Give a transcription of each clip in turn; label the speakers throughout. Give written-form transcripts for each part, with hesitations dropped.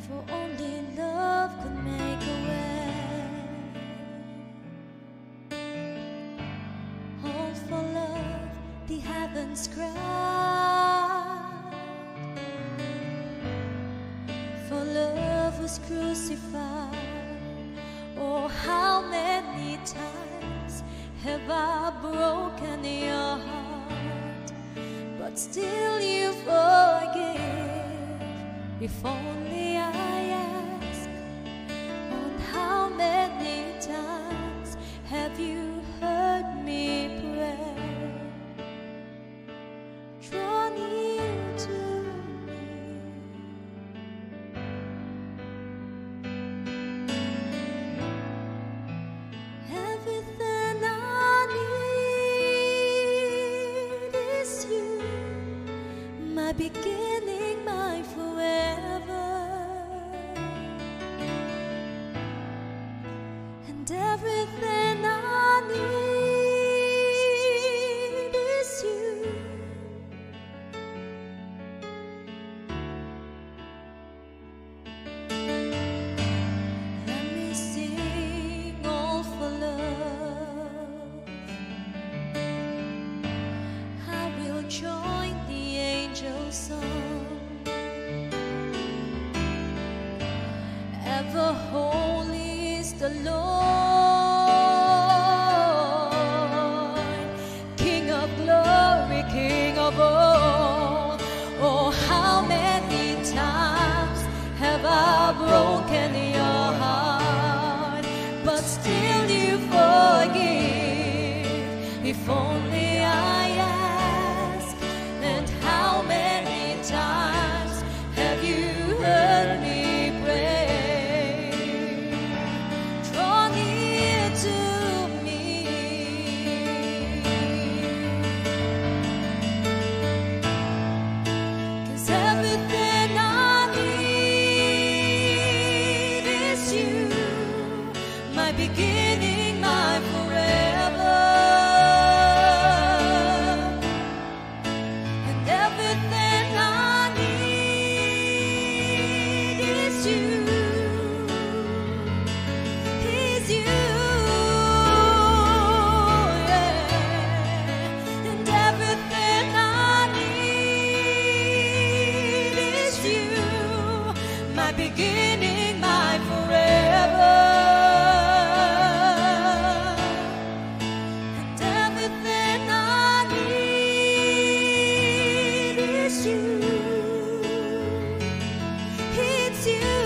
Speaker 1: for only love could make a way. All for love, the heavens cried. For love was crucified. Oh, how many times have I broken your heart, but still you forgive. If only I ask, on how many times have you heard me pray? Draw near to me. Everything I need is you, my beginning, my forever. And everything I need is you. Let me sing all for love. I will join the angels' song. Ever holy is the Lord, King of glory, King of all. Oh, how many times have I broken your heart, but still you forgive. If only I ask, and how many times have you heard me pray? Draw near to me. 'Cause everything I need is you, my beginning, my forever. And everything I need is you, is you, yeah. And everything I need is you, my beginning, my forever. And everything I need is you, it's you.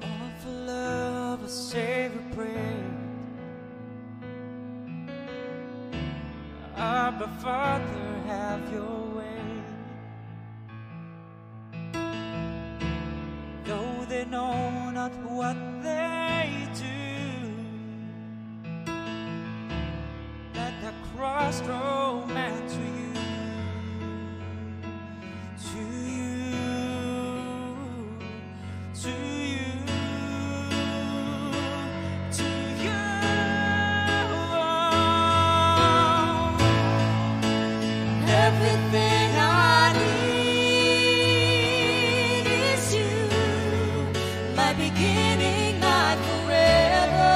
Speaker 2: All for love, a Savior prayed. Abba, Father, have your way. Though they know not what they do, let the cross draw man to you, to you, to you, to you.
Speaker 1: Everything I need is you, my beginning, my forever.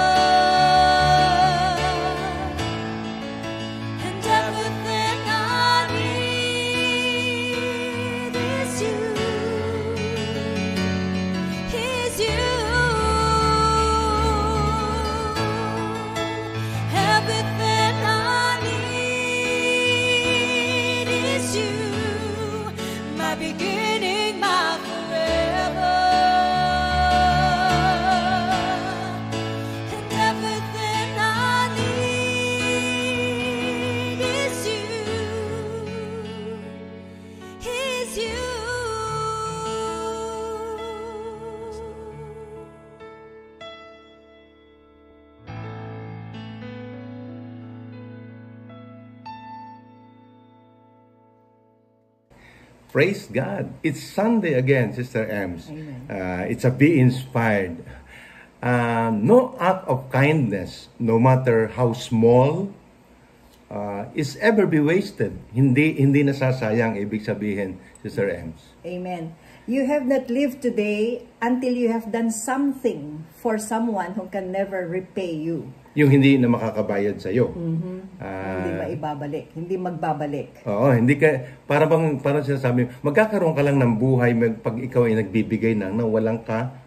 Speaker 1: And everything I need is you, is you. Everything I need is you, my beginning, my forever. And everything I need is you, is you.
Speaker 3: Praise God. It's Sunday again, Sister Ems.
Speaker 1: Amen.
Speaker 3: It's a Be Inspired. No act of kindness, no matter how small, is ever be wasted. Hindi nasasayang, ibig sabihin, Sister Ems.
Speaker 1: Amen. You have not lived today until you have done something for someone who can never repay you.
Speaker 3: Yung hindi na makakabayad sa iyo.
Speaker 1: Hindi maibabalik, hindi magbabalik.
Speaker 3: Oo, hindi ka parang sinasabi, magkakaroon ka lang ng buhay pag ikaw ay nagbibigay nang walang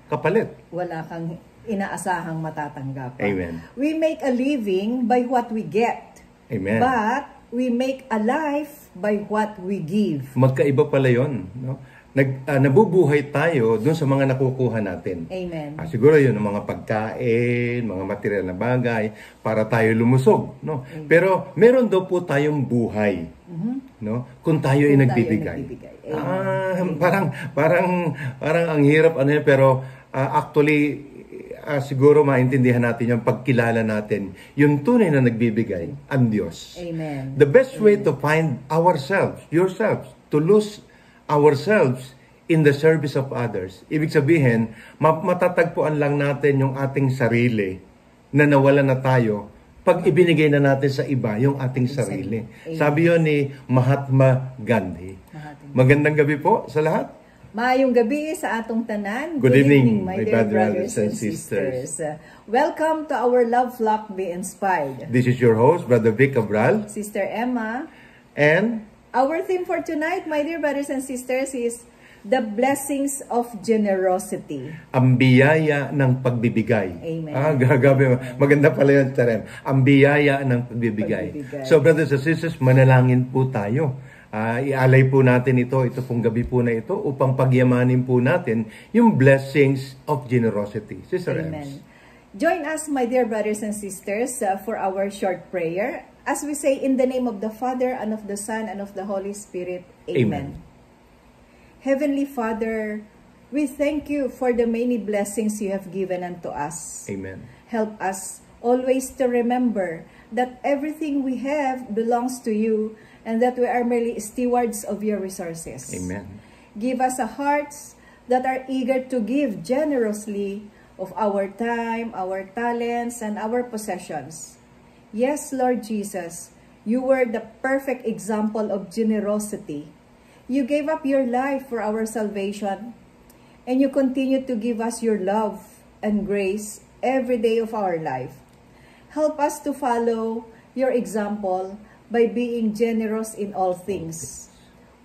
Speaker 3: kapalit.
Speaker 1: Wala kang inaasahang matatanggap.
Speaker 3: Amen.
Speaker 1: We make a living by what we get.
Speaker 3: Amen.
Speaker 1: But we make a life by what we give.
Speaker 3: Magkaiba pala 'yon, no? Nabubuhay tayo dun sa mga nakukuha natin.
Speaker 1: Amen.
Speaker 3: Siguro yun, ang mga pagkain, mga material na bagay, para tayo lumusog. No? Pero meron daw po tayong buhay. No? Kung tayo ay nagbibigay. Parang ang hirap pero actually, siguro maintindihan natin yung pagkilala natin, yung tunay na nagbibigay, ang Diyos.
Speaker 1: Amen.
Speaker 3: The best way to find ourselves, yourselves, to lose ourselves in the service of others. Ibig sabihin, matatagpuan lang natin yung ating sarili na nawala na tayo pag ibinigay na natin sa iba yung ating sarili.
Speaker 1: Amen.
Speaker 3: Sabi yun ni Mahatma Gandhi. Magandang gabi po sa lahat.
Speaker 1: Maayong gabi sa atong tanan.
Speaker 3: Good evening,
Speaker 1: my dear brothers and sisters. Welcome to our Love Flock Be Inspired.
Speaker 3: This is your host, Brother Vic Cabral.
Speaker 1: Sister Emma.
Speaker 3: And
Speaker 1: our theme for tonight, my dear brothers and sisters, is the blessings of generosity.
Speaker 3: Ang biyaya ng pagbibigay.
Speaker 1: Amen.
Speaker 3: Gabi. Maganda pala yung term. Ang biyaya ng pagbibigay. So, brothers and sisters, manalangin po tayo. Ialay po natin ito pong gabi po na ito, upang pagyamanin po natin yung blessings of generosity. Sister
Speaker 1: Amen.
Speaker 3: Ems.
Speaker 1: Join us, my dear brothers and sisters, for our short prayer. As we say, in the name of the Father, and of the Son, and of the Holy Spirit. Amen. Heavenly Father, we thank you for the many blessings you have given unto us.
Speaker 3: Amen.
Speaker 1: Help us always to remember that everything we have belongs to you, and that we are merely stewards of your resources.
Speaker 3: Amen.
Speaker 1: Give us hearts that are eager to give generously of our time, our talents, and our possessions. Yes, Lord Jesus, you were the perfect example of generosity. You gave up your life for our salvation, and you continue to give us your love and grace every day of our life. Help us to follow your example by being generous in all things.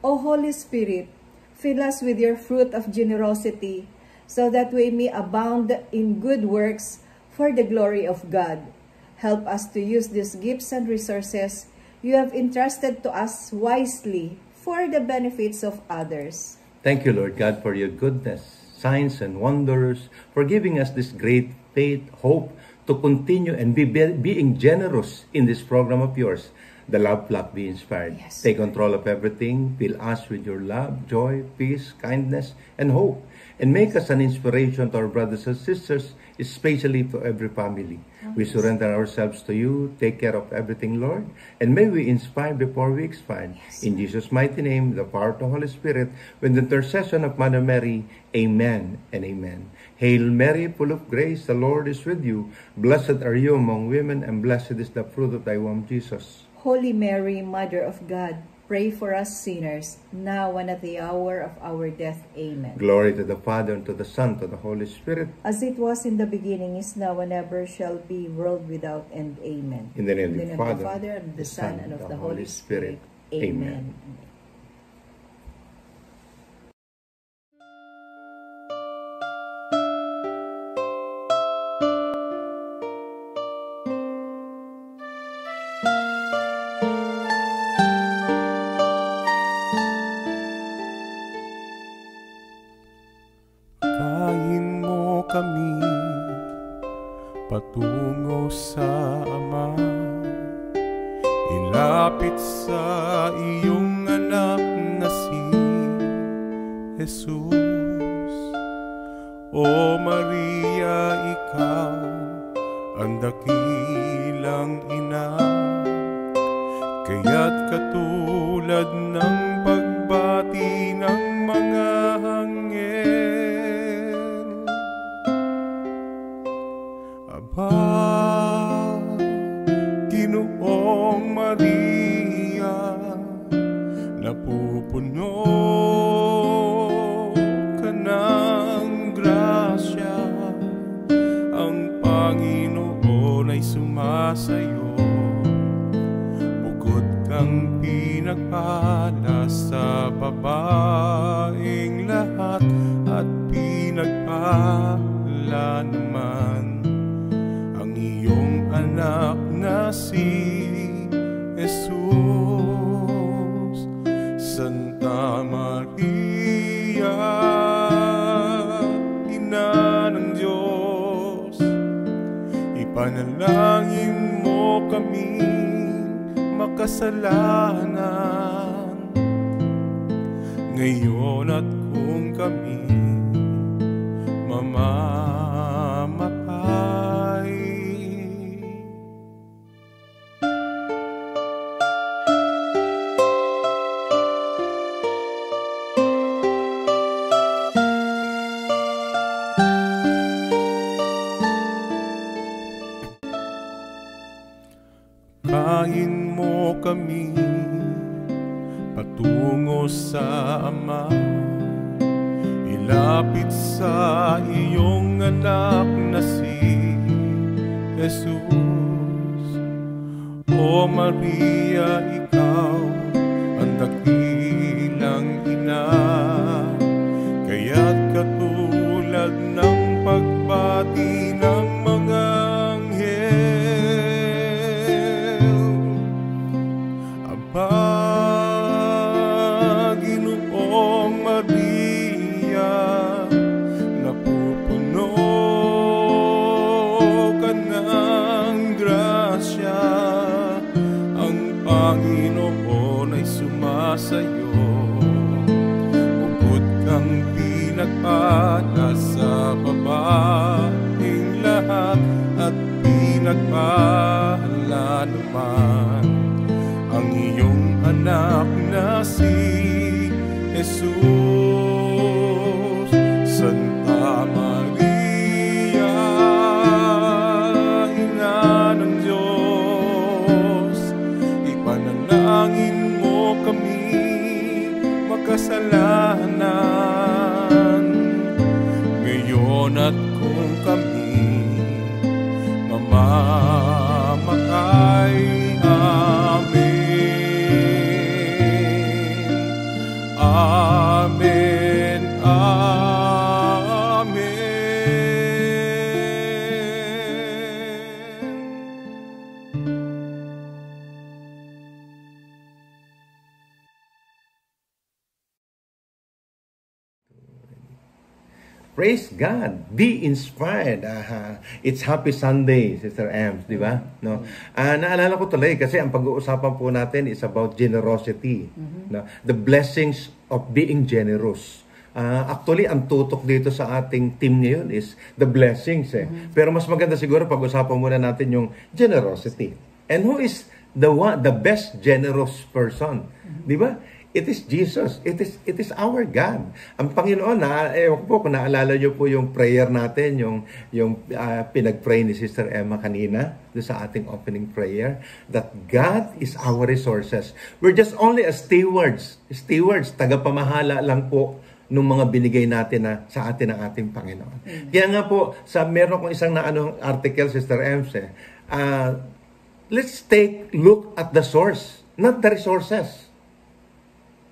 Speaker 1: O Holy Spirit, fill us with your fruit of generosity, so that we may abound in good works for the glory of God. Help us to use these gifts and resources you have entrusted to us wisely for the benefits of others.
Speaker 3: Thank you, Lord God, for your goodness, signs and wonders, for giving us this great faith, hope to continue and being generous in this program of yours, the Love Flock Be Inspired.
Speaker 1: Yes.
Speaker 3: Take control of everything. Fill us with your love, joy, peace, kindness, and hope. And make us an inspiration to our brothers and sisters, especially to every family. We surrender ourselves to you. Take care of everything, Lord. And may we inspire before we expire.
Speaker 1: Yes.
Speaker 3: In Jesus' mighty name, the power of the Holy Spirit, with the intercession of Mother Mary, amen and amen. Hail Mary, full of grace, the Lord is with you. Blessed are you among women, and blessed is the fruit of thy womb, Jesus.
Speaker 1: Holy Mary, Mother of God, pray for us sinners, now and at the hour of our death. Amen.
Speaker 3: Glory to the Father, and to the Son, and to the Holy Spirit.
Speaker 1: As it was in the beginning, is now, and ever shall be, world without end. Amen.
Speaker 3: In the name
Speaker 1: In
Speaker 3: of the
Speaker 1: the
Speaker 3: Father,
Speaker 1: and of the Son, and of the Holy Spirit.
Speaker 3: Amen.
Speaker 1: Amen.
Speaker 2: Kain mo kami patungo sa Ama, ilapit sa iyong anak na si Jesus. O Maria, ikaw ang dakilang ina, kaya't katulad ng pagbati
Speaker 4: ng mga anghel. Aba, Ginoong Maria, napupuno ka ng grasya, ang Panginoon ay sumasayo. Bukod kang pinagpala sa babaeng lahat, at pinagpala naman ang iyong anak na si Jesus. Santa Maria, Ina ng Diyos, ipanalangin mo kami makasalanan, ngayon at kung kami mamamatay. Kain mo kami patungo sa Ama, ilapit sa iyong anak na si Jesus. O Maria, ikaw ang dakilang ina, kaya't katulad ng pagbati ng mga Ginoong Maria, napupuno ka ng grasya, ang Panginoon ay sumasayo. Bukod kang pinagpala sa babaeng lahat, at pinagpala naman ang iyong anak na si Jesus. Santa Maria, Ina ng Diyos, ipanalangin mo kami makasalanan, ngayon at kung kami mamamatay. Amen, amen.
Speaker 3: Praise God. Be inspired. It's Happy Sunday, Sister Ems, di ba? No? Naalala ko tuloy kasi ang pag-uusapan po natin is about generosity. No? The blessings of being generous. Actually, ang tutok dito sa ating team ngayon is the blessings. Pero mas maganda siguro pag-usapan muna natin yung generosity. And who is the best generous person? Di ba? It is Jesus. It is our God. Ang Panginoon, ewan po kung naalala niyo po yung prayer natin, yung pinag-pray ni Sister Emma kanina, doon sa ating opening prayer, that God is our resources. We're just only as stewards, tagapamahala lang po nung mga binigay natin sa atin ng ating Panginoon. Kaya nga po, meron kong isang article, Sister Ems, let's look at the source, not the resources.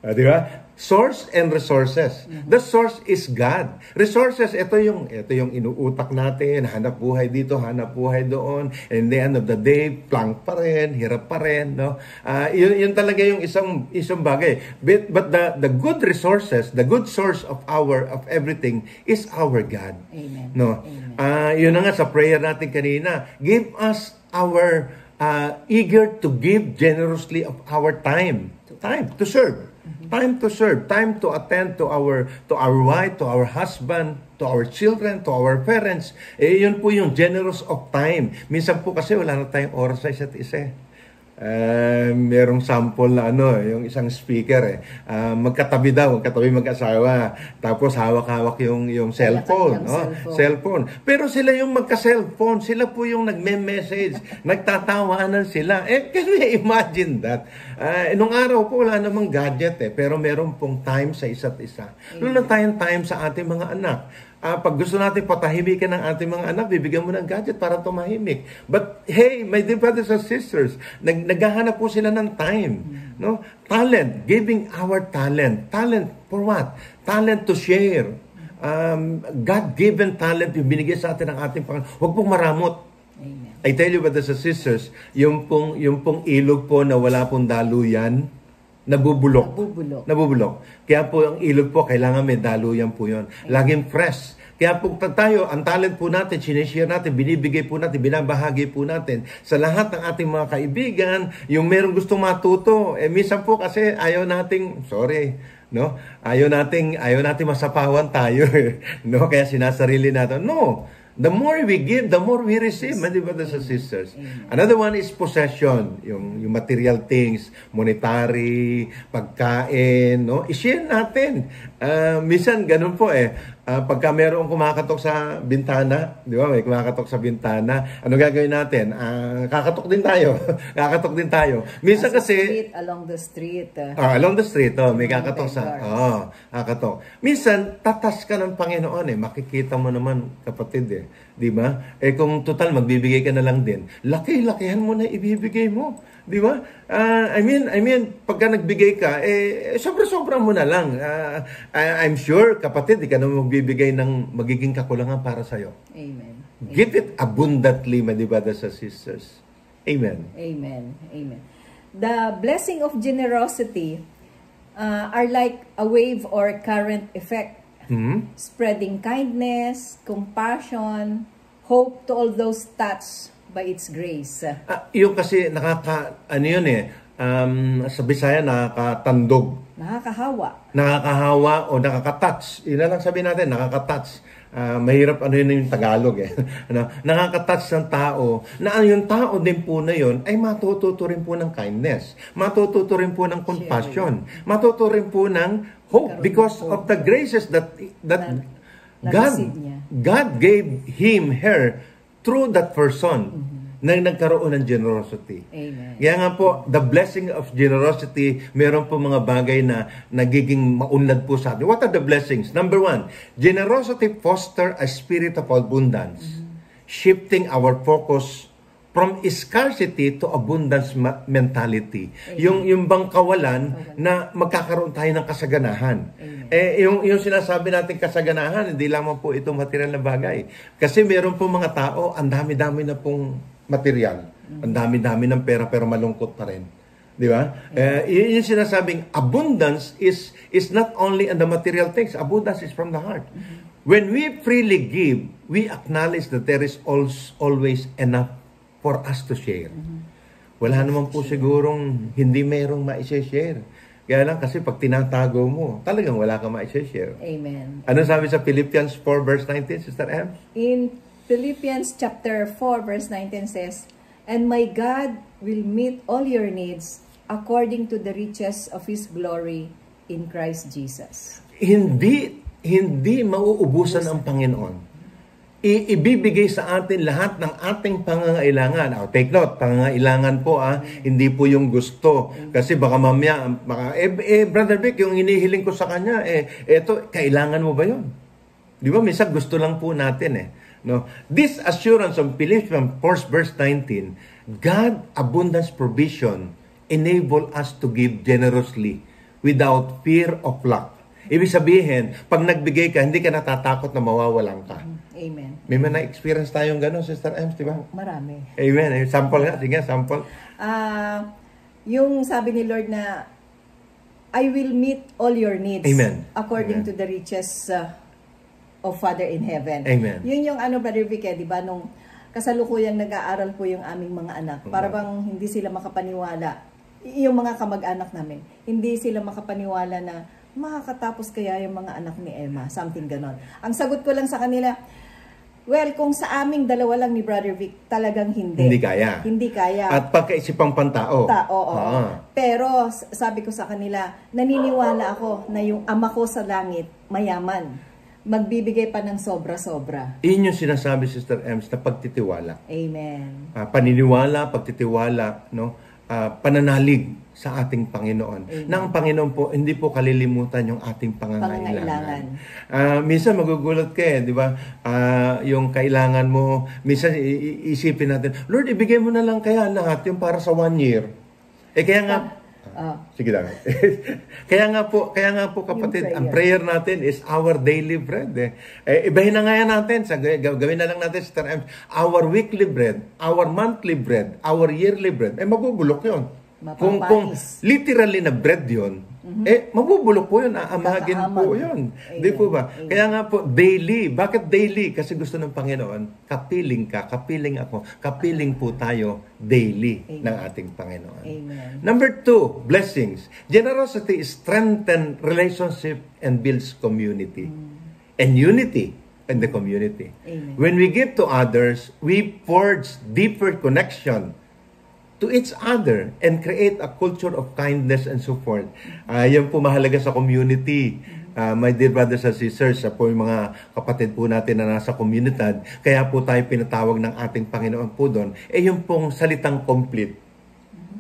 Speaker 3: Di ba? Source and resources. The source is God. Resources, ito yung inuutak natin, hanap buhay dito, hanap buhay doon. And the end of the day, plank pa rin, hirap pa rin, no? Yun talaga yung isang bagay. But the good resources, the good source of everything is our God.
Speaker 1: Amen.
Speaker 3: No?
Speaker 1: Amen.
Speaker 3: Yun na nga sa prayer natin kanina. Give us our eager to give generously of our time to serve. Time to serve, time to attend to our wife, to our husband, to our children, to our parents. Yun po yung generous of time. Minsan po kasi wala na tayong oras sa isa't isa. merong sample na yung isang speaker magkatabi mag-asawa, tapos hawak-hawak yung cellphone, cellphone. Pero sila yung magka-cellphone, sila po yung nagme-message, nagtatawanan sila. Can you imagine that? Nung araw po wala namang gadget pero meron pong time sa isa't isa. Wala na tayong time sa ating mga anak. Pag gusto natin patahimikin ng ating mga anak, bibigyan mo ng gadget para tumahimik. But hey, my dear brothers and sisters, naghahanap po sila ng time. No? Talent, giving our talent. Talent for what? Talent to share. God-given talent yung binigay sa atin ng ating Panginoon. Huwag pong maramot.
Speaker 1: Amen.
Speaker 3: I tell you, brothers and sisters, yung pong ilog po na wala pong daluyan, nabubulok. Kaya po ang ilog po, kailangan may daluyan po yun. Laging fresh. Kaya po tayo, ang talent po natin, sinishare natin, binibigay po natin, binabahagi po natin sa lahat ng ating mga kaibigan, yung merong gustong matuto. Minsan po kasi ayaw nating, ayaw nating masapawan tayo. No? Kaya sinasarili natin, no. The more we give, the more we receive, my dear brothers and sisters. Another one is possession, yung material things, monetary, pagkain, no? I-share natin. Minsan ganun po pagka mayroong kumakatok sa bintana, di ba? May kumakatok sa bintana. Ano gagawin natin? Kakatok din tayo. Minsan kasi
Speaker 1: along the street.
Speaker 3: Along the street, may kakatok kakatok. Minsan tatas ka ng Panginoon makikita mo naman, kapatid di ba? Kung total magbibigay ka na lang din, laki-lakihan mo na ibibigay mo. Di ba? I mean, pagka nagbigay ka, sobra-sobra mo na lang. I'm sure, kapatid, di ka naman magbibigay ng magiging kakulangan para sa'yo.
Speaker 1: Amen.
Speaker 3: Give it abundantly, my dear brothers and sisters. Amen.
Speaker 1: Amen. Amen. The blessing of generosity are like a wave or current effect, spreading kindness, compassion, hope to all those touched by its grace.
Speaker 3: Yung kasi sa Bisaya, nakakatandog. Nakakahawa o nakakatouch. Yun lang sabihin natin, nakakatouch. Mahirap yun yung Tagalog nakakatouch ng tao, na yung tao din po na yun ay matututo rin po ng kindness, matututo rin po ng compassion, matututo rin po ng hope because of the graces that God gave her through that person na nagkaroon ng generosity.
Speaker 1: Amen.
Speaker 3: Kaya nga po, the blessing of generosity, meron po mga bagay na nagiging maunlad po sa atin. What are the blessings? Number one, generosity foster a spirit of abundance, shifting our focus from scarcity to abundance mentality. Yung bang kawalan na magkakaroon tayo ng kasaganahan. Yung sinasabi natin kasaganahan, hindi lamang po ito material na bagay. Kasi meron po mga tao, ang dami-dami na pong material. Ang dami-dami ng pera pero malungkot pa rin. Di ba? Yung sinasabing abundance is not only in the material things. Abundance is from the heart. When we freely give, we acknowledge that there is always enough for us to share. Wala naman po sigurong hindi merong ma-share. Kaya lang kasi pag tinatago mo, talagang wala kang ma-share.
Speaker 1: Amen.
Speaker 3: Ano sabi sa Philippians 4 verse 19, Sister M?
Speaker 1: In Philippians chapter 4 verse 19 says, "And my God will meet all your needs according to the riches of His glory in Christ Jesus." Hindi mauubusan ang Panginoon. Ibibigay sa atin lahat ng ating pangangailangan. Take note, pangangailangan po hindi po yung gusto. Kasi baka mamaya, Brother Vic, yung inihiling ko sa kanya, eto, kailangan mo ba yun? Di ba? Minsan gusto lang po natin No? This assurance of Philippians 4 verse 19, God abundance provision enable us to give generously without fear of lack. Ibig sabihin, pag nagbigay ka, hindi ka natatakot na mawawalan ka. Amen.
Speaker 3: May na-experience tayong gano'n, Sister Ems, di ba?
Speaker 1: Marami.
Speaker 3: Amen. Sample nga. Sige, sample.
Speaker 1: Yung sabi ni Lord na, I will meet all your needs.
Speaker 3: Amen.
Speaker 1: According
Speaker 3: Amen.
Speaker 1: to the riches of Father in Heaven.
Speaker 3: Amen.
Speaker 1: Yun yung Brother Vic, di ba, nung kasalukuyang nag-aaral po yung aming mga anak, para bang hindi sila makapaniwala, yung mga kamag-anak namin, hindi sila makapaniwala na makakatapos kaya yung mga anak ni Emma, something ganon. Ang sagot ko lang sa kanila,
Speaker 5: Well, kung sa aming dalawa lang ni Brother Vic, talagang hindi.
Speaker 3: Hindi kaya.
Speaker 5: Hindi kaya.
Speaker 3: At pagkaisipang pantao.
Speaker 5: Oo. Pero sabi ko sa kanila, naniniwala ako na yung ama ko sa langit, mayaman. Magbibigay pa ng sobra-sobra.
Speaker 3: Iyon yung sinasabi, Sister Ems, na pagtitiwala.
Speaker 5: Amen.
Speaker 3: Paniniwala, pagtitiwala, no? Pananalig sa ating Panginoon.
Speaker 5: Amen.
Speaker 3: Na ang Panginoon po, hindi po kalilimutan yung ating pangangailangan. Minsan magugulat ka di ba? Yung kailangan mo, minsan isipin natin, Lord, ibigay mo na lang kaya lahat yung para sa 1 year. Kaya nga, sige lang. kaya nga po kapatid, ang prayer natin is our daily bread. Ibahin na nga yan natin, gawin na lang natin, Sister M, our weekly bread, our monthly bread, our yearly bread. Mabubulok yun. Kung literally na bread yun, mabubulok po yun, aamagin po yun. Di po ba? Amen. Kaya nga po, daily. Bakit daily? Kasi gusto ng Panginoon, kapiling ka, kapiling ako, kapiling po tayo daily ng ating Panginoon.
Speaker 5: Amen.
Speaker 3: Number 2, blessings. Generosity strengthens relationship and builds community. And unity in the community.
Speaker 5: Amen.
Speaker 3: When we give to others, we forge deeper connection to each other and create a culture of kindness and support. Yan po mahalaga sa community. My dear brothers and sisters, po yung mga kapatid po natin na nasa komunidad, kaya po tayo pinatawag ng ating Panginoon po doon, yung pong salitang complete.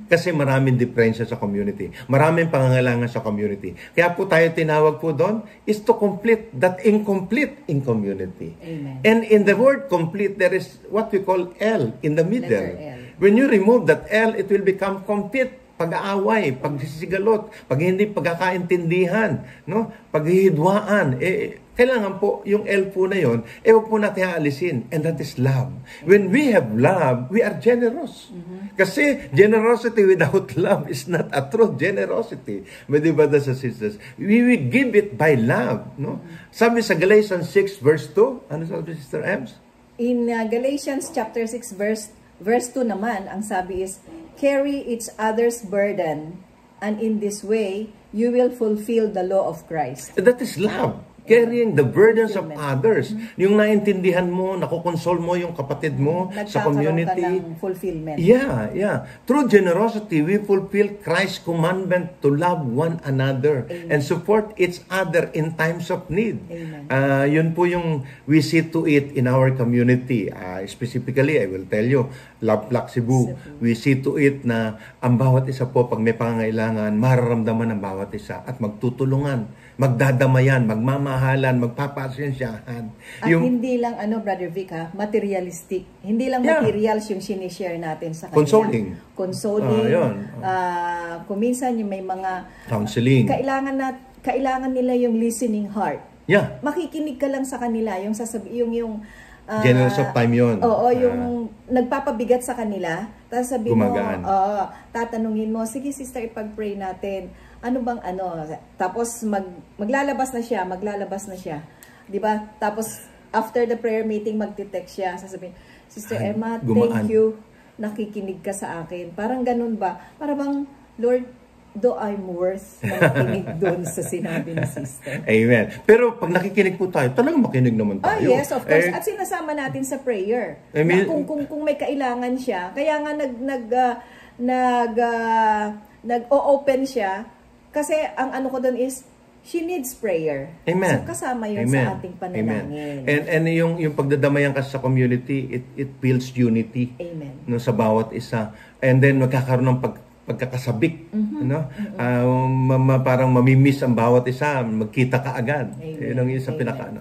Speaker 3: Kasi maraming diferensya sa community. Maraming pangangailangan sa community. Kaya po tayo tinawag po doon is to complete that incomplete in community.
Speaker 5: Amen.
Speaker 3: And in the word complete, there is what we call L in the middle.
Speaker 5: Letter L.
Speaker 3: When you remove that L, it will become complete. Pag-aaway, pagsisigalot, pag hindi pagkakaintindihan, no? Paghihidwaan, kailangan po yung L po na yun, huwag po natin aalisin. And that is love. When we have love, we are generous. Kasi generosity without love is not a true generosity. My dear brothers and sisters, we will give it by love. No? Sabi sa Galatians 6 verse 2, ano sabi, Sister Ems?
Speaker 5: In Galatians chapter 6 verse 2 naman, ang sabi is, carry each other's burden, and in this way, you will fulfill the law of Christ.
Speaker 3: That is love. Carrying the burdens of others. Yung naintindihan mo, nakukonsol mo yung kapatid mo sa community.
Speaker 5: Nagkakaroon ka ng fulfillment.
Speaker 3: Yeah. Through generosity, we fulfill Christ's commandment to love one another.
Speaker 5: Amen.
Speaker 3: And support each other in times of need.
Speaker 5: Amen.
Speaker 3: Yun po yung we see to it in our community. Specifically, I will tell you, Love Plak Cebu. We see to it na ang bawat isa po, pag may pangangailangan, mararamdaman ng bawat isa at magtutulungan, magdadamayan, magmamahalan, magpapasensyahan.
Speaker 5: At hindi lang, Brother Vic, materialistic. Hindi lang materials yung sinishare natin sa kanila. Consoling. Kung minsan yung may mga
Speaker 3: counseling.
Speaker 5: Kailangan nila yung listening heart.
Speaker 3: Yeah.
Speaker 5: Makikinig ka lang sa kanila, yung yung
Speaker 3: generous of time yun.
Speaker 5: Oo, yung nagpapabigat sa kanila. Tapos sabihin mo, tatanungin mo, sige sister, ipag-pray natin. Ano bang Tapos maglalabas na siya. 'Di ba? Tapos after the prayer meeting magte-text siya, sasabihin, Sister Emma, thank you. Nakikinig ka sa akin. Parang ganun ba? Para bang, Lord, do I'm worth na makinig doon sa sinabi ni sister.
Speaker 3: Amen. Pero pag nakikinig po tayo, talagang makinig naman tayo.
Speaker 5: Yes, of course. At sinasama natin sa prayer. Kung may kailangan siya, kaya nga nag-o-open siya. Kasi ang ko doon is, she needs prayer.
Speaker 3: Amen.
Speaker 5: So kasama yun sa ating panalangin.
Speaker 3: And yung pagdadamayan kasi sa community, it builds unity.
Speaker 5: Amen.
Speaker 3: No, sa bawat isa. And then magkakaroon ng pagkakasabik. Parang mamimiss ang bawat isa. Magkita ka agad. Yun ang isa pinaka.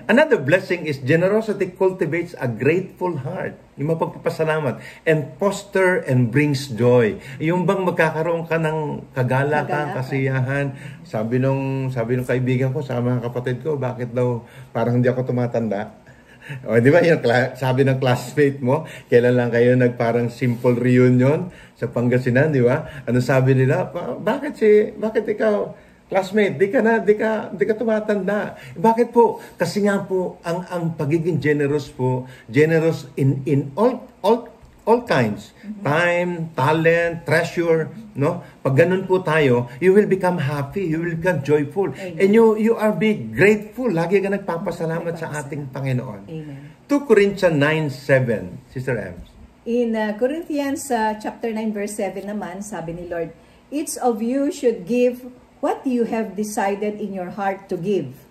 Speaker 3: Another blessing is generosity cultivates a grateful heart. Yung mapagpapasalamat. And foster and brings joy. Yung bang magkakaroon ka ng kagalakan, kasiyahan. Sabi nung kaibigan ko, sa mga kapatid ko, bakit daw parang hindi ako tumatanda? O, di ba, yung sabi ng classmate mo, kailan lang kayo nagparang simple reunion sa Pangasinan, di ba? Ano sabi nila? Bakit ikaw, classmate, di ka tumatanda? Bakit po? Kasi nga po, ang pagiging generous po, generous in all all kinds. Time, talent, treasure, no? Pag ganun po tayo, you will become happy, you will become joyful.
Speaker 5: Amen.
Speaker 3: And you are be grateful. Lagi ka nagpapasalamat sa ating Panginoon.
Speaker 5: Amen.
Speaker 3: 2 Corinthians 9:7, Sister Ems.
Speaker 5: In Corinthians chapter 9 verse 7 naman, sabi ni Lord, each of you should give what you have decided in your heart to give,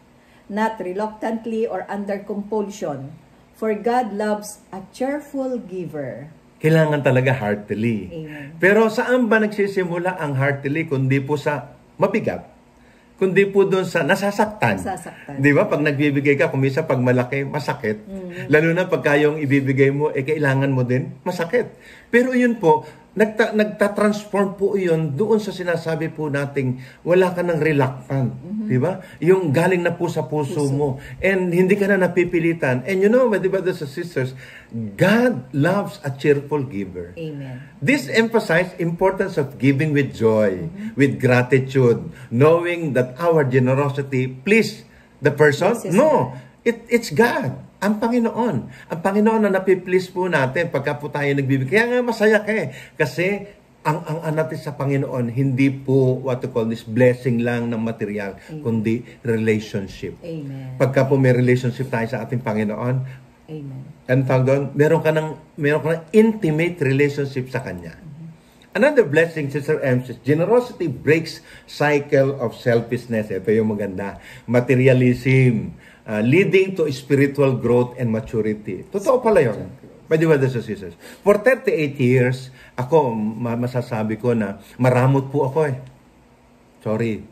Speaker 5: not reluctantly or under compulsion, for God loves a cheerful giver.
Speaker 3: Kailangan talaga heartily.
Speaker 5: Amen.
Speaker 3: Pero saan ba nagsisimula ang heartily kundi po sa mabigat? Kundi po doon sa nasasaktan.
Speaker 5: Nasasaktan.
Speaker 3: Di ba? Pag nagbibigay ka, kung minsan pag malaki, masakit. Lalo na pagka yung ibibigay mo, kailangan mo din, masakit. Pero yun po, nagtatransform po yun doon sa sinasabi po nating wala ka ng reluctant. Di ba? Yung galing na po sa puso mo. And hindi ka na napipilitan. And you know, my brothers and sisters, God loves a cheerful giver.
Speaker 5: Amen.
Speaker 3: This emphasizes importance of giving with joy, with gratitude, knowing that our generosity please the person. No, it's God. Ang Panginoon. Ang Panginoon na napiplease po natin pagka po tayo nagbibigay. Kaya nga masaya ka eh. Kasi ang natin sa Panginoon, hindi po what to call this blessing lang ng material, kundi relationship.
Speaker 5: Amen.
Speaker 3: Pagka po may relationship tayo sa ating Panginoon,
Speaker 5: Amen.
Speaker 3: and tawag doon, meron ka ng intimate relationship sa Kanya. Another blessing, Sister Ems, is generosity breaks cycle of selfishness. Ito yung maganda. Materialism, leading to spiritual growth and maturity. Totoo pala yun. My dear brothers and sisters. For 38 years, ako, masasabi ko na maramot po ako eh. Sorry.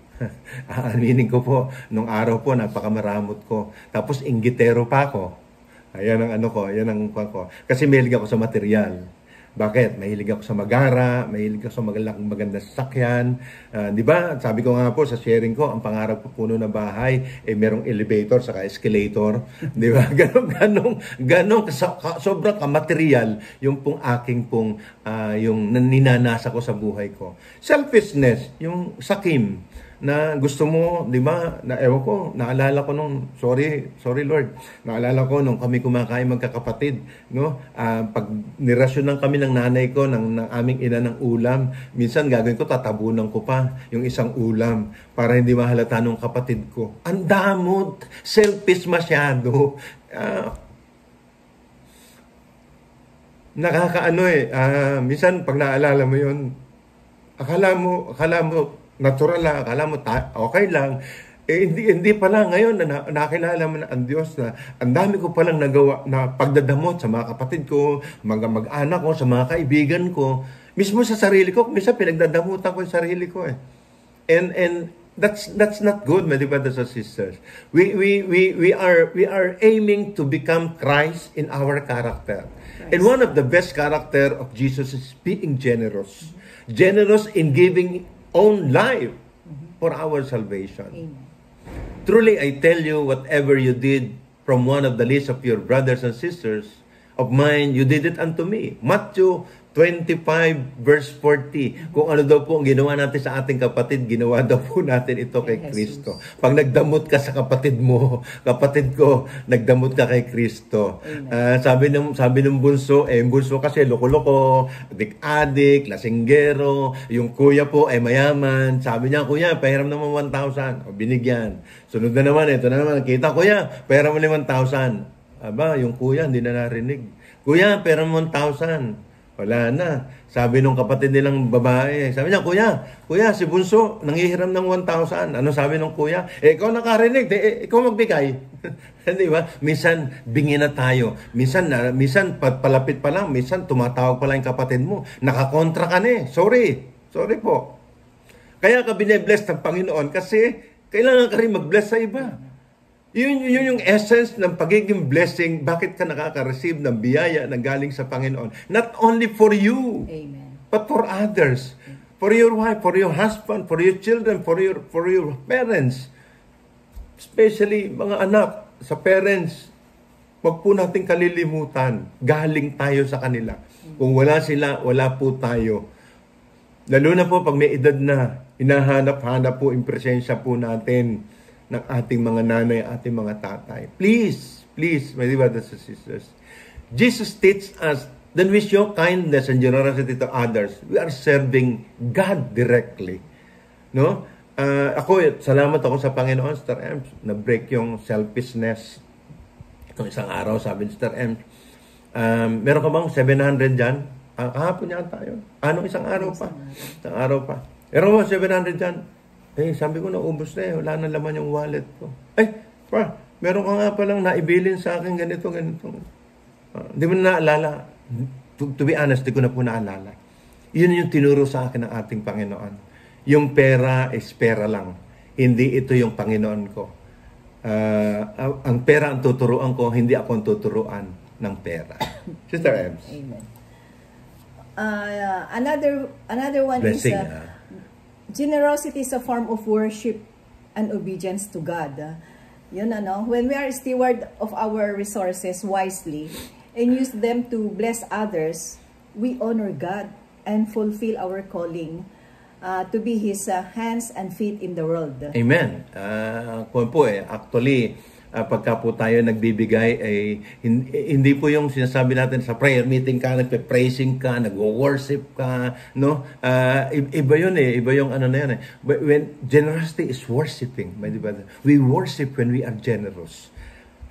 Speaker 3: Aminin ko po, nung araw po, napakamaramot ko. Tapos, inggitero pa ako. Ayan ang ano ko, ayan ang kuwan ko. Kasi mahilig ako sa material. Bakit? Mahilig ako sa magara, mahilig ako sa maganda sasakyan. Di ba? Sabi ko nga po sa sharing ko, ang pangarap ko puno na bahay, merong elevator saka escalator. Di ba? Ganong sobrang kamaterial yung pong aking pong, yung ninanasa ko sa buhay ko. Selfishness, yung sakim, na gusto mo, di ba, ewan ko, naalala ko nung, sorry Lord, naalala ko nung kami kumakain magkakapatid, no? Pag nirasyonan kami ng nanay ko, ng aming ina ng ulam, minsan gagawin ko, tatabunan ko pa yung isang ulam para hindi mahalata nung kapatid ko. Ang damot, selfish masyado. Nakakaano minsan pag naalala mo yun, akala mo, natural lang, akala mo okay lang. Hindi pala ngayon na nakilala mo na ang Diyos na ang dami ko palang nagawa na pagdadamot sa mga kapatid ko, mag-anak ko, sa mga kaibigan ko, mismo sa sarili ko, minsan pinagdadamutan ko yung sarili ko eh. And that's not good, my brothers and sisters. We are aiming to become Christ in our character. And one of the best character of Jesus is being generous. Generous in giving own life for our salvation.
Speaker 5: Amen.
Speaker 3: Truly, I tell you, whatever you did from one of the least of your brothers and sisters of mine, you did it unto me. Matthew 25 verse 40. Kung ano daw po ang ginawa natin sa ating kapatid, ginawa daw po natin ito kay Kristo. Pag nagdamot ka sa kapatid mo, kapatid ko, nagdamot ka kay Kristo. Sabi ng bunso, yung bunso kasi loko-loko, adik-adik, lasinggero, yung kuya po ay mayaman. Sabi niya, kuya, pahiram naman 1,000. O, binigyan. Sunod na naman, ito na naman, kita, kuya, pahiram mo 1,000. Aba, yung kuya, hindi na narinig. Kuya, pahiram mo 1,000. Wala na. Sabi nung kapatid nilang babae, sabi niya, kuya, si bunso, nangihiram ng 1,000. Ano sabi nung kuya? Ikaw nakarinig, ikaw magbigay. Di ba? Minsan, bingi na tayo. Minsan palapit pa lang, minsan tumatawag pa lang yung kapatid mo. Nakakontra ka na eh. Sorry po. Kaya ka bine-bless ng Panginoon kasi kailangan ka rin mag-bless sa iba. Yun yung essence ng pagiging blessing. Bakit ka nakaka-receive ng biyaya na galing sa Panginoon? Not only for you,
Speaker 5: Amen.
Speaker 3: but for others. For your wife, for your husband, for your children, for your parents. Especially mga anak, sa parents, wag po natin kalilimutan. Galing tayo sa kanila. Kung wala sila, wala po tayo. Lalo na po pag may edad na, hinahanap-hanap po yung presensya po natin ng ating mga nanay, ating mga tatay. Please, my brothers and sisters, Jesus teaches us then we show kindness and generosity to others. We are serving God directly. No? Ako, salamat ako sa Panginoon, Sister Ems, na-break yung selfishness. Itong isang araw, sabi ni Sister Ems, meron ka bang 700 dyan? Kahapon yan tayo. Anong isang araw pa? Isang araw pa. Meron mo 700 dyan? Sabi ko, naubos na eh. Wala na laman yung wallet ko. Pa, meron ka nga palang naibilin sa akin ganito. Hindi mo na naalala. To be honest, di ko na po naalala. Yun yung tinuro sa akin ng ating Panginoon. Yung pera is pera lang. Hindi ito yung Panginoon ko. Ang pera ang tuturuan ko, hindi ako ang tuturuan ng pera. Sister Ems.
Speaker 5: Amen. Another one
Speaker 3: Blessing,
Speaker 5: is generosity is a form of worship and obedience to God. Yun, when we are steward of our resources wisely and use them to bless others, we honor God and fulfill our calling to be His hands and feet in the world.
Speaker 3: Amen. Kung po actually, pagka po tayo nagbibigay, hindi po yung sinasabi natin sa prayer meeting ka, nagpe-praising ka, nag-worship ka, no? Iba yun iba yung ano na yun But when generosity is worshiping, we worship when we are generous.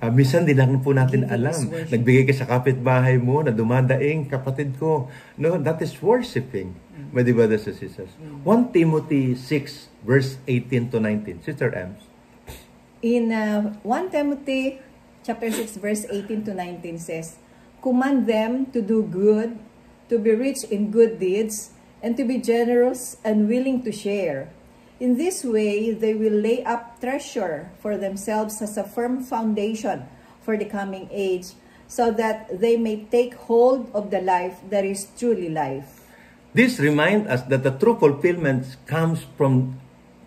Speaker 3: Minsan din lang po natin alam. Nagbigay ka sa kapitbahay mo na dumadaing, kapatid ko. No, that is worshiping. My dear brothers and sisters. 1 Timothy 6 verse 18 to 19. Sister Ems.
Speaker 5: In 1 Timothy chapter 6 verse 18 to 19 says, "Command them to do good, to be rich in good deeds, and to be generous and willing to share. In this way, they will lay up treasure for themselves as a firm foundation for the coming age, so that they may take hold of the life that is truly life."
Speaker 3: This reminds us that the true fulfillment comes from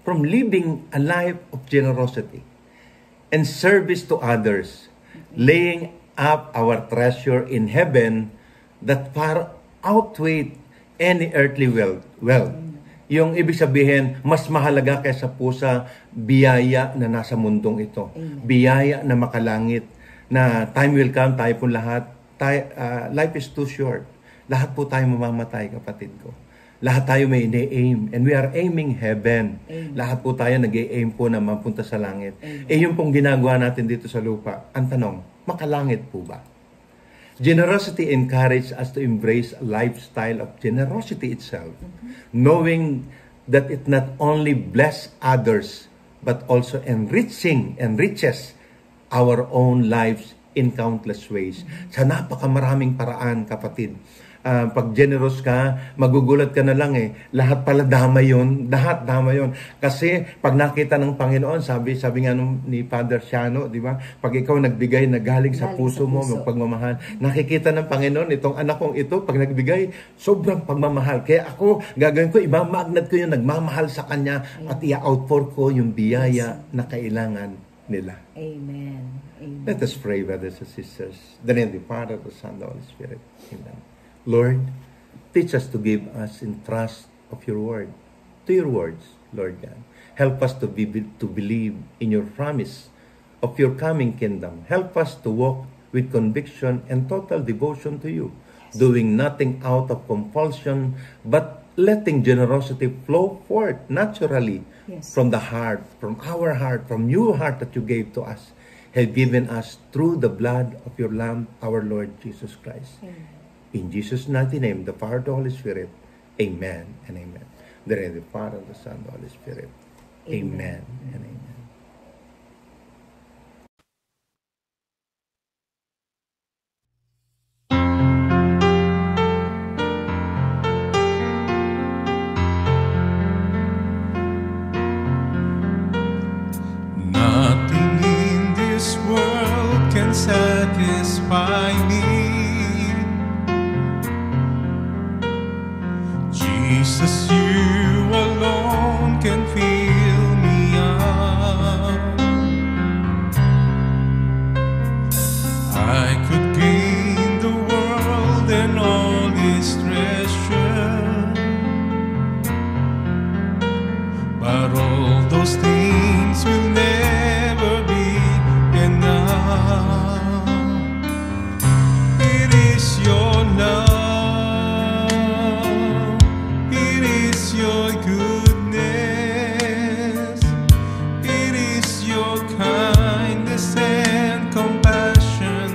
Speaker 3: living a life of generosity and service to others, laying up our treasure in heaven that far outweigh any earthly wealth. Yung ibig sabihin, mas mahalaga kaysa po sa biyaya na nasa mundong ito. Biyaya na makalangit, na time will come, tayo po lahat, life is too short. Lahat po tayo mamamatay, kapatid ko. Lahat tayo may ine-aim. And we are aiming heaven. Lahat po tayo nag-aim po na mapunta sa langit. Yung pong ginagawa natin dito sa lupa. Ang tanong, makalangit po ba? Generosity encourages us to embrace a lifestyle of generosity itself. Knowing that it not only bless others, but also enriches our own lives in countless ways. Sa napakamaraming paraan, kapatid. Pag generous ka, magugulat ka na lang lahat pala dama yun. Lahat dama yun. Kasi pag nakita ng Panginoon, sabi nga ni Father Siano, di ba? Pag ikaw nagbigay na galing sa puso mo, magpagmamahal, nakikita ng Panginoon, itong anak kong ito, pag nagbigay, sobrang pagmamahal. Kaya ako, gagawin ko, imamagnet ko yung nagmamahal sa Kanya at i-outpour ko yung biyaya na kailangan nila.
Speaker 5: Amen. Amen.
Speaker 3: Let us pray, brothers and sisters. The name of the Father, the Son, the Holy Spirit. Amen. Lord, teach us to give us in trust of your word, to your words, Lord God. Help us to believe in your promise of your coming kingdom. Help us to walk with conviction and total devotion to you, doing nothing out of compulsion, but letting generosity flow forth naturally from the heart, from our heart, from your heart that you gave to us, have given us through the blood of your Lamb, our Lord Jesus Christ.
Speaker 5: Amen.
Speaker 3: In Jesus' mighty name, the Father, the Holy Spirit, amen and amen. The name of the Father, the Son, the Holy Spirit, amen and amen.
Speaker 4: Nothing in this world can satisfy me. Jesus, you alone can fill me up. I could gain the world and all its treasure, but all those things will never be enough kindness and compassion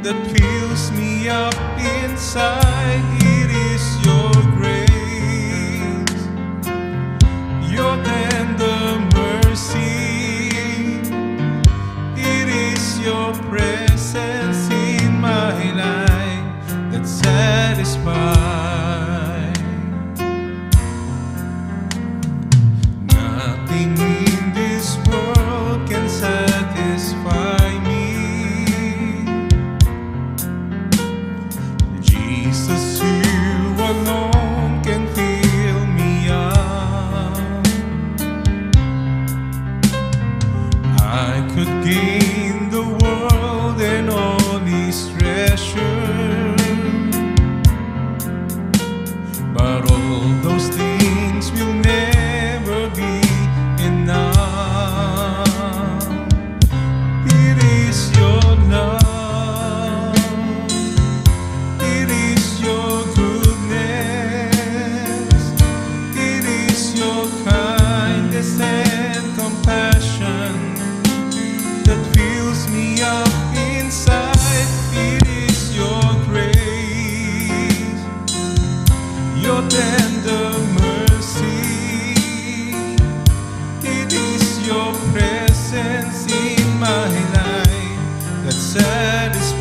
Speaker 4: that fills me up inside. It is your grace, your tender mercy. It is your presence in my life that satisfies. Nothing in this world can satisfy me. Jesus, you alone can fill me up. I could gain the world and all its treasure, but all those things will never be enough. It is your love, it is your goodness, it is your kindness and compassion that fills me up inside. It is your grace, your tender mercy. It is your presence in my life that satisfies.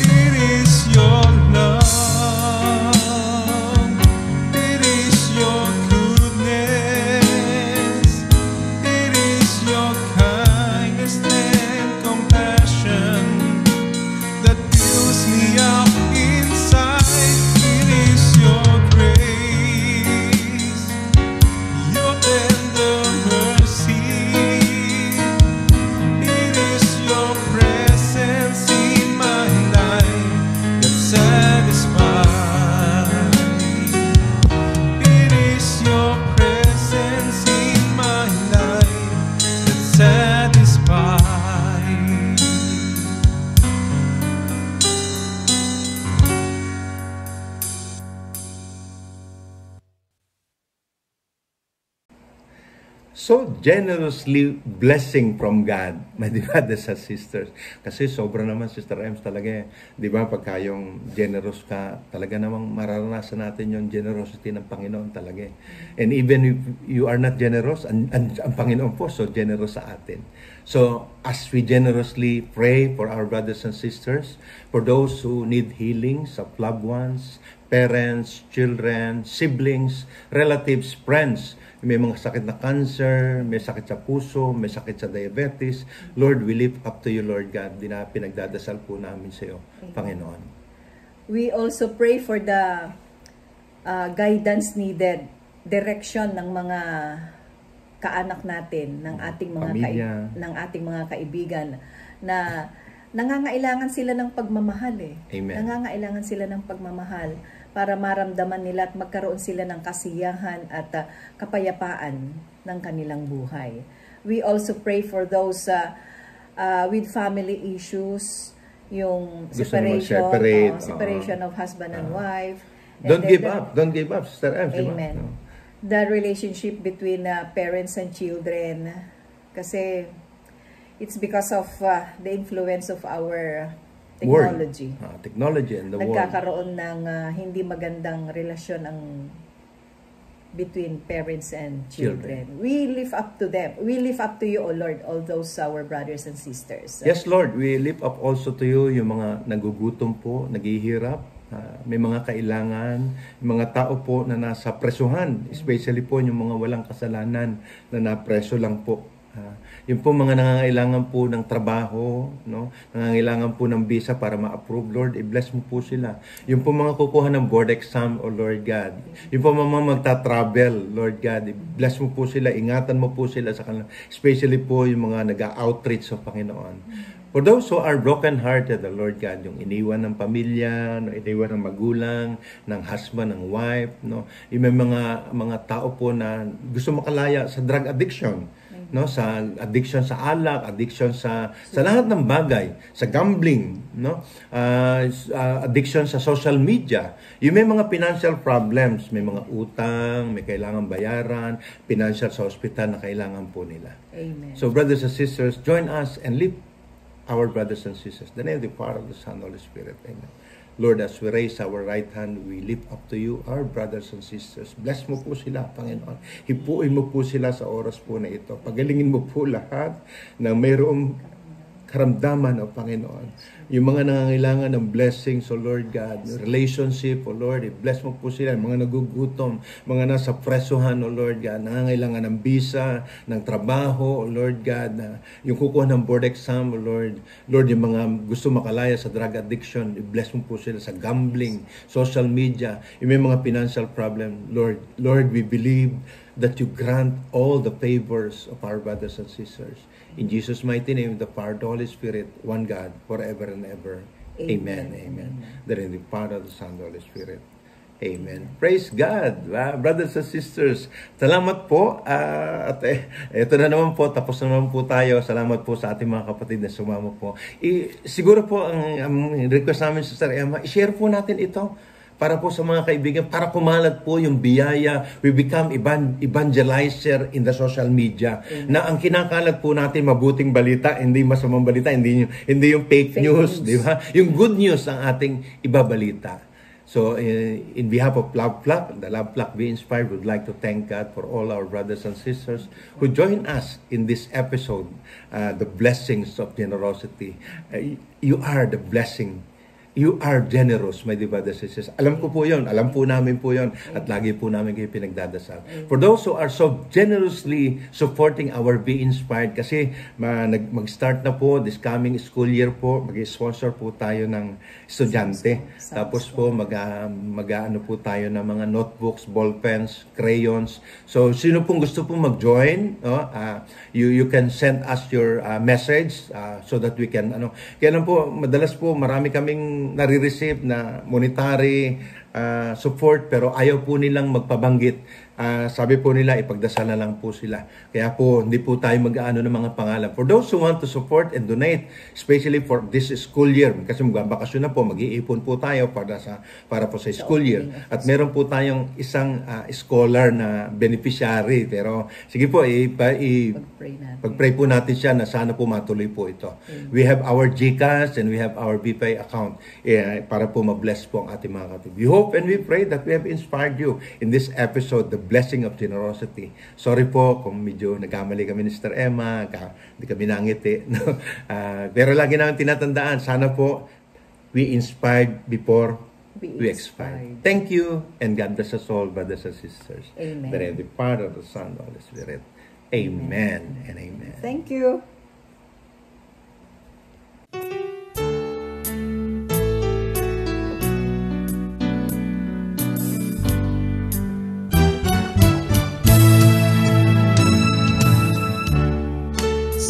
Speaker 4: It is your love, it is your goodness, it is your kindness and compassion that fills me up inside. It is your grace, your tender mercy. It is your presence in my life that satisfies. It is your presence in my life that satisfies.
Speaker 3: So generously blessing from God, my brothers and sisters. Kasi sobra naman, Sister Ems, talaga eh. Di ba, pagka yung generous ka, talaga namang mararanasan natin yung generosity ng Panginoon talaga eh. And even if you are not generous, ang Panginoon po, so generous sa atin. So, as we generously pray for our brothers and sisters, for those who need healings of loved ones, parents, children, siblings, relatives, friends, may mga sakit na cancer, may sakit sa puso, may sakit sa diabetes. Lord, we lift up to you, Lord God. Pinagdadasal po namin sa iyo, Panginoon.
Speaker 5: We also pray for the guidance needed, direction ng mga kaanak natin, ng ating mga kaibigan na nangangailangan sila ng pagmamahal eh.
Speaker 3: Amen.
Speaker 5: Nangangailangan sila ng pagmamahal para maramdaman nila at magkaroon sila ng kasiyahan at kapayapaan ng kanilang buhay. We also pray for those with family issues, yung separation of husband and wife.
Speaker 3: Don't give up, Sister Ems.
Speaker 5: Amen.
Speaker 3: No?
Speaker 5: The relationship between parents and children, kasi it's because of the influence of our technology.
Speaker 3: Technology and the world.
Speaker 5: Nagkakaroon ng hindi magandang relasyon between parents and children. We lift up to them. We lift up to you, O Lord, all those our brothers and sisters.
Speaker 3: Yes, Lord. We lift up also to you yung mga nagugutom po, naghihirap, may mga kailangan, mga tao po na nasa presuhan, especially po yung mga walang kasalanan na napreso lang po. Yung po mga nangangailangan po ng trabaho, no? Nangangailangan po ng visa para ma-approve, Lord, i-bless mo po sila. Yung po mga kukuha ng board exam, O Lord God. Yung po mga magta-travel, Lord God, i-bless mo po sila, ingatan mo po sila sa kanila. Especially po yung mga nag-outreach sa Panginoon. For those who are broken-hearted, the Lord God, yung iniwan ng pamilya, no, iniwan ng magulang, ng husband, ng wife, no, yung may mga tao po na gusto makalaya sa drug addiction. no, sa addiction sa alak, addiction sa lahat ng bagay, sa gambling, no, addiction sa social media. Yung may mga financial problems, may mga utang, may kailangan bayaran, financial sa hospital na kailangan po nila.
Speaker 5: Amen.
Speaker 3: So brothers and sisters, join us and lift our brothers and sisters. The name of the Father, the Son, Holy Spirit. Amen. Lord, as we raise our right hand, we lift up to you our brothers and sisters. Bless mo po sila, Panginoon. Hipuin mo po sila sa oras po na ito. Pagalingin mo po lahat na mayroong karamdaman, O Panginoon. Yung mga nangangailangan ng blessings, O Lord God, relationship, O Lord, bless mo po sila. Mga nagugutom, mga nasa presuhan, O Lord God, nangangailangan ng visa, ng trabaho, O Lord God, yung kukuha ng board exam, O Lord. Lord, yung mga gusto makalaya sa drug addiction, bless mo po sila sa gambling, social media, yung may mga financial problem, Lord. Lord, we believe that you grant all the favors of our brothers and sisters. In Jesus' mighty name, the Father, the Holy Spirit, one God, forever and ever. Amen. Amen. The name of the Father, the Son, the Holy Spirit. Amen. Praise God. Brothers and sisters, salamat po. At ito na naman po, tapos na naman po tayo. Salamat po sa ating mga kapatid na sumama po. Siguro po, ang request namin, Sister Emma, i-share po natin ito para po sa mga kaibigan, para kumalat po yung biyaya. We become evangelizer in the social media. Na ang kinakalat po natin, mabuting balita, hindi masamang balita, hindi yung fake news, di ba? Yung good news ang ating ibabalita. So, in behalf of Love Flock, the Love Flock Be Inspired, would like to thank God for all our brothers and sisters who join us in this episode, the blessings of generosity. You are the blessing. You are generous, my dear brothers and sisters. Alam ko po yun. Alam po namin po yun. At lagi po namin kayo pinagdadasal. For those who are so generously supporting our Be Inspired, kasi mag-start na po this coming school year po, mag-sponsor po tayo ng estudyante. Tapos po mag-ano po tayo ng mga notebooks, ballpens, crayons. So, sino pong gusto pong mag-join, you can send us your message so that we can, kaya lang po, madalas po, marami kaming nare-receive na monetary support pero ayaw po nilang magpabanggit. Sabi po nila, ipagdasal na lang po sila. Kaya po, hindi po tayo mag-aano ng mga pangalan. For those who want to support and donate, especially for this school year, kasi magbabakasyon na po, mag-iipon po tayo para po sa school year. At meron po tayong isang scholar na beneficiary. Pero, sige po, pag-pray po natin siya na sana po matuloy po ito. We have our GCash and we have our BPay account para po ma-bless po ang ating mga kapatid. We hope and we pray that we have inspired you in this episode, the blessing of generosity. Sorry po kung medyo nagkamali kami ni Sister Emma, hindi kami nangiti. No? Pero lagi namin tinatandaan, sana po we inspired before we expired. Thank you, and God bless us all, brothers and sisters.
Speaker 5: Amen.
Speaker 3: The name of the Father, the Son, the Holy Spirit. Amen and amen.
Speaker 5: Thank you.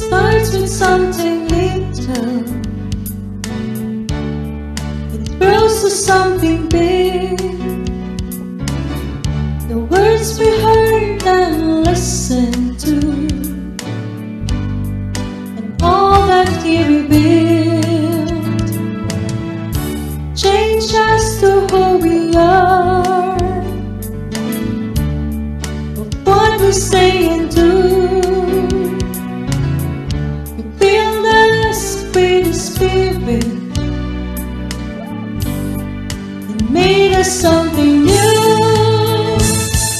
Speaker 1: Starts with something little, it grows to something big. The words we heard and listened to, and all that He revealed, change us to who we are, of what we say and do. Something new.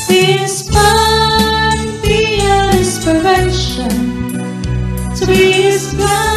Speaker 1: Be inspired, be an inspiration. To be inspired.